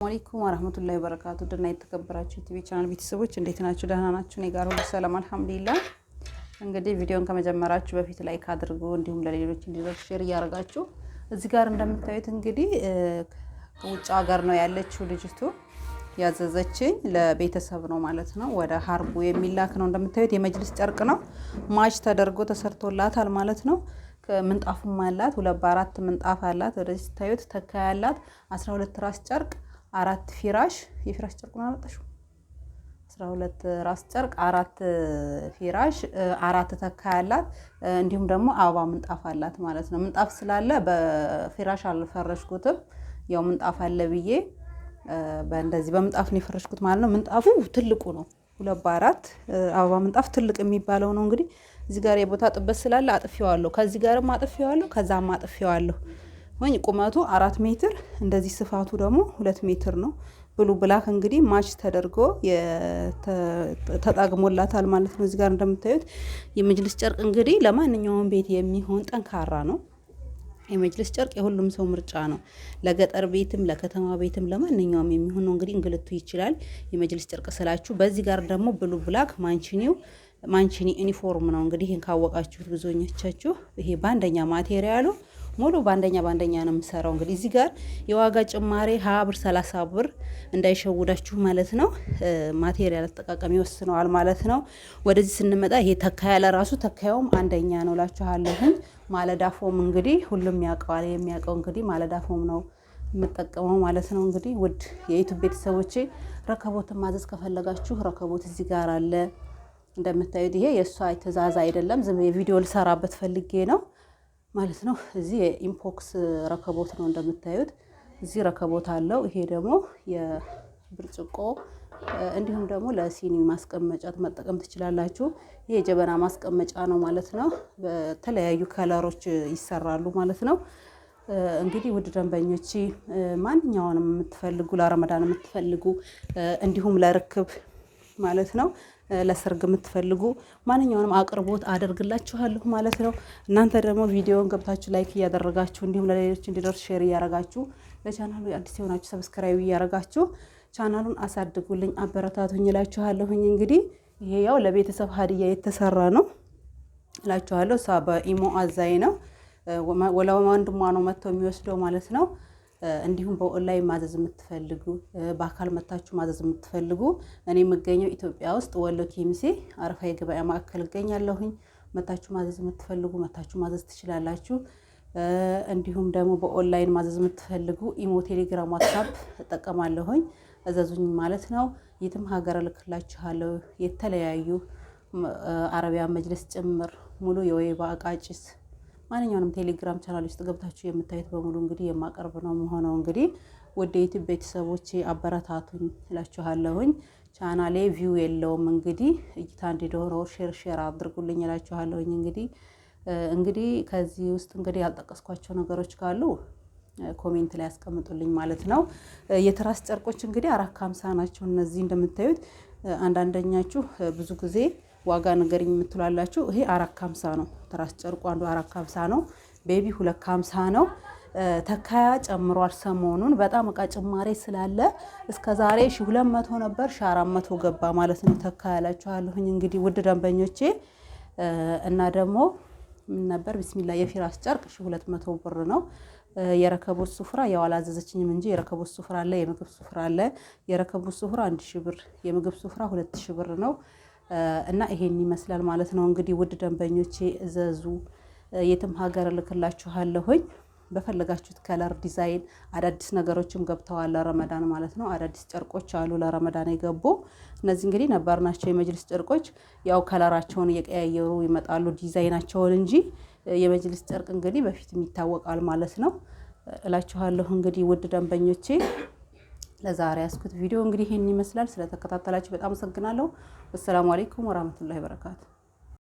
አለይኩም ወራህመቱላሂ ወበረካቱ ድና የተከበራችሁ ቲቪ ቻናል ቤተሰቦች እንዴት ናችሁ? ደህና ናችሁ? እኔ ጋር ሁሉ ሰላም አልሐምዱሊላህ። እንግዲህ ቪዲዮን ከመጀመራችሁ በፊት ላይክ አድርጉ፣ እንዲሁም ለሌሎች እንዲደርስ ሼር እያደረጋችሁ። እዚህ ጋር እንደምታዩት እንግዲህ ከውጭ ሀገር ነው ያለችው ልጅቱ። ያዘዘችኝ ለቤተሰብ ነው ማለት ነው። ወደ ሀርቡ የሚላክ ነው። እንደምታዩት የመጅልስ ጨርቅ ነው። ማች ተደርጎ ተሰርቶላታል ማለት ነው። ምንጣፉም አላት። 2 በ4 ምንጣፍ አላት። ወደዚህ ታዩት ተካ ያላት 12 ራስ ጨርቅ 4 ፊራሽ የፊራሽ ጨርቅ ነው አመጣሽው 12 ራስ ጨርቅ 4 ፊራሽ 4 ተካ ያላት እንዲሁም ደግሞ አበባ ምንጣፍ አላት ማለት ነው። ምንጣፍ ስላለ በፊራሽ አልፈረሽኩትም። ያው ምንጣፍ አለ ብዬ በእንደዚህ በምንጣፍ ነው የፈረሽኩት ማለት ነው። ምንጣፉ ትልቁ ነው። 2 በ4 አበባ ምንጣፍ ትልቅ የሚባለው ነው። እንግዲህ እዚህ ጋር የቦታ ጥበት ስላለ አጥፊዋለሁ። ከዚህ ጋርም አጥፊዋለሁ፣ ከዛም አጥፊዋለሁ። ወይ ቁመቱ 4 ሜትር እንደዚህ ስፋቱ ደግሞ 2 ሜትር ነው። ብሉ ብላክ እንግዲህ ማች ተደርጎ ተጣግሞላታል ማለት ነው። እዚህ ጋር እንደምታዩት የመጅልስ ጨርቅ እንግዲህ ለማንኛውም ቤት የሚሆን ጠንካራ ነው። የመጅልስ ጨርቅ የሁሉም ሰው ምርጫ ነው። ለገጠር ቤትም ለከተማ ቤትም ለማንኛውም የሚሆን ነው። እንግዲህ እንግልቱ ይችላል። የመጅልስ ጨርቅ ስላችሁ በዚህ ጋር ደግሞ ብሉ ብላክ ማንቺኒ ዩኒፎርም ነው። እንግዲህ ይሄን ካወቃችሁት ብዙኞቻችሁ ይሄ በአንደኛ ማቴሪያሉ ሙሉ በአንደኛ ነው የምሰራው። እንግዲህ እዚህ ጋር የዋጋ ጭማሬ 20 ብር 30 ብር እንዳይሸውዳችሁ ማለት ነው። ማቴሪያል አጠቃቀም ይወስነዋል ማለት ነው። ወደዚህ ስንመጣ ይሄ ተካ ያለ ራሱ ተካዩም አንደኛ ነው እላችኋለሁ። ማለዳ ፎም እንግዲህ ሁሉም ያውቀዋል። የሚያውቀው እንግዲህ ማለዳ ፎም ነው የምጠቀመው ማለት ነው። እንግዲህ ውድ የዩቲዩብ ቤተሰቦቼ ረከቦትን ማዘዝ ከፈለጋችሁ ረከቦት እዚህ ጋር አለ። እንደምታዩት ይሄ የእሷ ትእዛዝ አይደለም፣ ዝም የቪዲዮ ልሰራበት ፈልጌ ነው ማለት ነው። እዚህ የኢምፖክስ ረከቦት ነው እንደምታዩት። እዚህ ረከቦት አለው። ይሄ ደግሞ የብርጭቆ እንዲሁም ደግሞ ለሲኒ ማስቀመጫ መጠቀም ትችላላችሁ። ይሄ የጀበና ማስቀመጫ ነው ማለት ነው። በተለያዩ ከለሮች ይሰራሉ ማለት ነው። እንግዲህ ውድ ደንበኞች ማንኛውንም የምትፈልጉ ለረመዳን የምትፈልጉ እንዲሁም ለርክብ ማለት ነው ለሰርግ የምትፈልጉ ማንኛውንም አቅርቦት አደርግላችኋለሁ ማለት ነው። እናንተ ደግሞ ቪዲዮውን ገብታችሁ ላይክ እያደረጋችሁ እንዲሁም ለሌሎች እንዲደርስ ሼር እያደረጋችሁ ለቻናሉ አዲስ የሆናችሁ ሰብስክራይብ እያደረጋችሁ ቻናሉን አሳድጉልኝ፣ አበረታቱኝ እላችኋለሁኝ። እንግዲህ ይሄ ያው ለቤተሰብ ሀዲያ የተሰራ ነው እላችኋለሁ። በኢሞ አዛይ ነው ወንድሟ ነው መጥተው የሚወስደው ማለት ነው። እንዲሁም በኦንላይን ማዘዝ የምትፈልጉ በአካል መታችሁ ማዘዝ የምትፈልጉ እኔ የምገኘው ኢትዮጵያ ውስጥ ወሎ ኬሚሴ አረፋ የገበያ ማዕከል እገኛለሁኝ። መታችሁ ማዘዝ የምትፈልጉ መታችሁ ማዘዝ ትችላላችሁ። እንዲሁም ደግሞ በኦንላይን ማዘዝ የምትፈልጉ ኢሞ፣ ቴሌግራም፣ ዋትስአፕ እጠቀማለሁኝ። እዘዙኝ ማለት ነው። የትም ሀገር እልክላችኋለሁ። የተለያዩ አረቢያን መጅልስ ጭምር ሙሉ የወይባ እቃ ጭስ ማንኛውንም ቴሌግራም ቻናል ውስጥ ገብታችሁ የምታዩት በሙሉ እንግዲህ የማቀርብ ነው የምሆነው። እንግዲህ ወደ ዩቲዩብ ቤተሰቦቼ አበረታቱኝ እላችኋለሁኝ። ቻናሌ ቪው የለውም እንግዲህ እይታ እንዲኖረው ሼር አድርጉልኝ እላችኋለሁኝ። እንግዲህ ከዚህ ውስጥ እንግዲህ ያልጠቀስኳቸው ነገሮች ካሉ ኮሜንት ላይ ያስቀምጡልኝ ማለት ነው። የትራስ ጨርቆች እንግዲህ 450 ናቸው። እነዚህ እንደምታዩት አንዳንደኛችሁ ብዙ ጊዜ ዋጋ ነገርኝ የምትላላችሁ ይሄ 450 ነው። ትራስ ጨርቁ አንዱ 450 ነው። ቤቢ 250 ነው። ተካያ ጨምሯል። ሰሞኑን በጣም እቃ ጭማሬ ስላለ እስከዛሬ 1200 ነበር 1400 ገባ ማለት ነው። ተካያ ያላችኋለሁኝ እንግዲህ ውድ ደንበኞቼ እና ደግሞ ምን ነበር ቢስሚላ የፊራስ ጨርቅ 1200 ብር ነው። የረከቦት ሱፍራ ያው አላዘዘችኝም እንጂ የረከቦት ሱፍራ አለ፣ የምግብ ሱፍራ አለ። የረከቦት ሱፍራ 1000 ብር፣ የምግብ ሱፍራ 2000 ብር ነው። እና ይሄን ይመስላል ማለት ነው። እንግዲህ ውድ ደንበኞቼ እዘዙ፣ የትም ሀገር እልክላችኋለሁኝ። በፈለጋችሁት ከለር ዲዛይን አዳዲስ ነገሮችም ገብተዋል ለረመዳን ማለት ነው። አዳዲስ ጨርቆች አሉ ለረመዳን የገቡ። እነዚህ እንግዲህ ነባር ናቸው የመጅልስ ጨርቆች። ያው ከለራቸውን እየቀያየሩ ይመጣሉ ዲዛይናቸውን እንጂ የመጅልስ ጨርቅ እንግዲህ በፊትም ይታወቃል ማለት ነው እላችኋለሁ። እንግዲህ ውድ ደንበኞቼ ለዛሬ ያስኩት ቪዲዮ እንግዲህ ይሄን ይመስላል። ስለተከታተላችሁ በጣም አመሰግናለሁ። ወሰላሙ አለይኩም ወራህመቱላሂ ወበረካቱ።